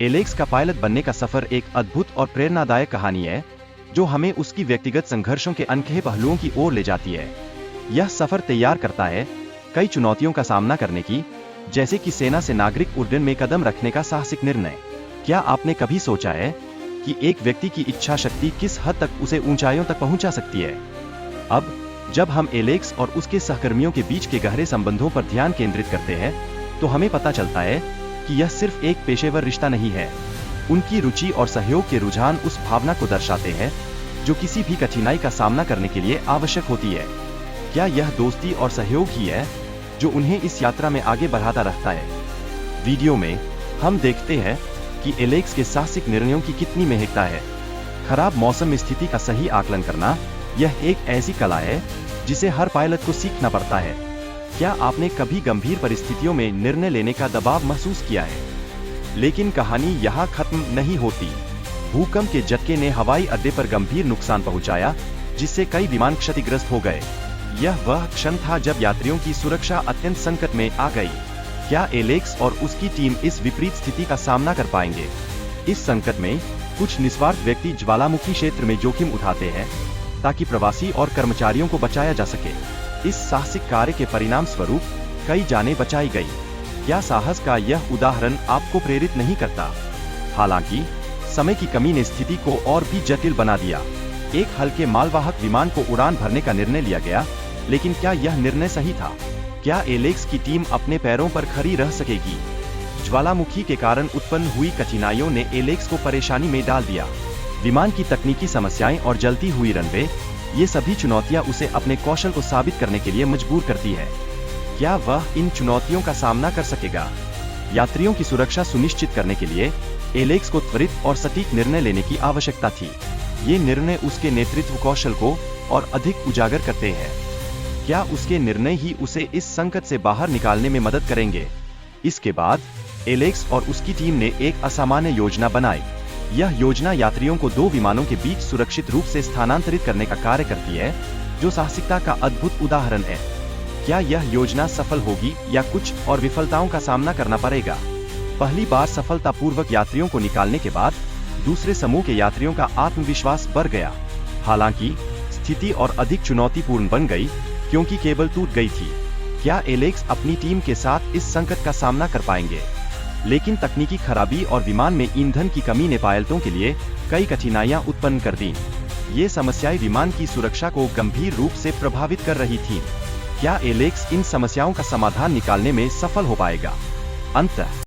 Alex का pilot बनने का सफर एक अद्भुत और प्रेरणादायक कहानी है, जो हमें उसकी व्यक्तिगत संघर्षों के अनकहे पहलुओं की ओर ले जाती है। यह सफर तैयार करता है कई चुनौतियों का सामना करने की, जैसे कि सेना से नागरिक उड्डयन में कदम रखने का साहसिक निर्णय। क्या आपने कभी सोचा है कि एक व्यक्ति की इच्छा शक्ति किस हद तक उसे ऊंचाइयों तक पहुंचा सकती है? अब जब हम एलेक्स और उसके सहकर्मियों के बीच के गहरे संबंधों पर ध्यान केंद्रित करते हैं, तो हमें पता चलता है कि यह सिर्फ एक पेशेवर रिश्ता नहीं है। उनकी रुचि और सहयोग के रुझान उस भावना को दर्शाते हैं जो किसी भी कठिनाई का सामना करने के लिए आवश्यक होती है। क्या यह दोस्ती और सहयोग ही है जो उन्हें इस यात्रा में आगे बढ़ाता रहता है? वीडियो में हम देखते हैं कि एलेक्स के साहसिक निर्णयों की कितनी महत्ता है। खराब मौसम में स्थिति का सही आकलन करना, यह एक ऐसी कला है जिसे हर पायलट को सीखना पड़ता है। क्या आपने कभी गंभीर परिस्थितियों में निर्णय लेने का दबाव महसूस किया है? लेकिन कहानी यहाँ खत्म नहीं होती। भूकंप के झटके ने हवाई अड्डे पर गंभीर नुकसान पहुंचाया, जिससे कई विमान क्षतिग्रस्त हो गए। यह वह क्षण था जब यात्रियों की सुरक्षा अत्यंत संकट में आ गई। क्या एलेक्स और उसकी टीम इस विपरीत स्थिति का सामना कर पाएंगे? इस संकट में कुछ निस्वार्थ व्यक्ति ज्वालामुखी क्षेत्र में जोखिम उठाते हैं ताकि प्रवासी और कर्मचारियों को बचाया जा सके। इस साहसिक कार्य के परिणाम स्वरूप कई जानें बचाई गई। क्या साहस का यह उदाहरण आपको प्रेरित नहीं करता? हालांकि समय की कमी ने स्थिति को और भी जटिल बना दिया। एक हल्के मालवाहक विमान को उड़ान भरने का निर्णय लिया गया, लेकिन क्या यह निर्णय सही था? क्या एलेक्स की टीम अपने पैरों पर खड़ी रह सकेगी? ज्वालामुखी के कारण उत्पन्न हुई कठिनाइयों ने एलेक्स को परेशानी में डाल दिया। विमान की तकनीकी समस्याएं और जलती हुई रनवे, ये सभी चुनौतियां उसे अपने कौशल को साबित करने के लिए मजबूर करती है। क्या वह इन चुनौतियों का सामना कर सकेगा? यात्रियों की सुरक्षा सुनिश्चित करने के लिए एलेक्स को त्वरित और सटीक निर्णय लेने की आवश्यकता थी। ये निर्णय उसके नेतृत्व कौशल को और अधिक उजागर करते हैं। क्या उसके निर्णय ही उसे इस संकट से बाहर निकालने में मदद करेंगे? इसके बाद एलेक्स और उसकी टीम ने एक असामान्य योजना बनाई। यह योजना यात्रियों को दो विमानों के बीच सुरक्षित रूप से स्थानांतरित करने का कार्य करती है, जो साहसिकता का अद्भुत उदाहरण है। क्या यह योजना सफल होगी या कुछ और विफलताओं का सामना करना पड़ेगा? पहली बार सफलतापूर्वक यात्रियों को निकालने के बाद दूसरे समूह के यात्रियों का आत्मविश्वास बढ़ गया। हालांकि स्थिति और अधिक चुनौतीपूर्ण बन गई, क्योंकि केबल टूट गई थी। क्या एलेक्स अपनी टीम के साथ इस संकट का सामना कर पाएंगे? लेकिन तकनीकी खराबी और विमान में ईंधन की कमी ने पायलटों के लिए कई कठिनाइयां उत्पन्न कर दी। ये समस्याएं विमान की सुरक्षा को गंभीर रूप से प्रभावित कर रही थीं। क्या एलेक्स इन समस्याओं का समाधान निकालने में सफल हो पाएगा? अंततः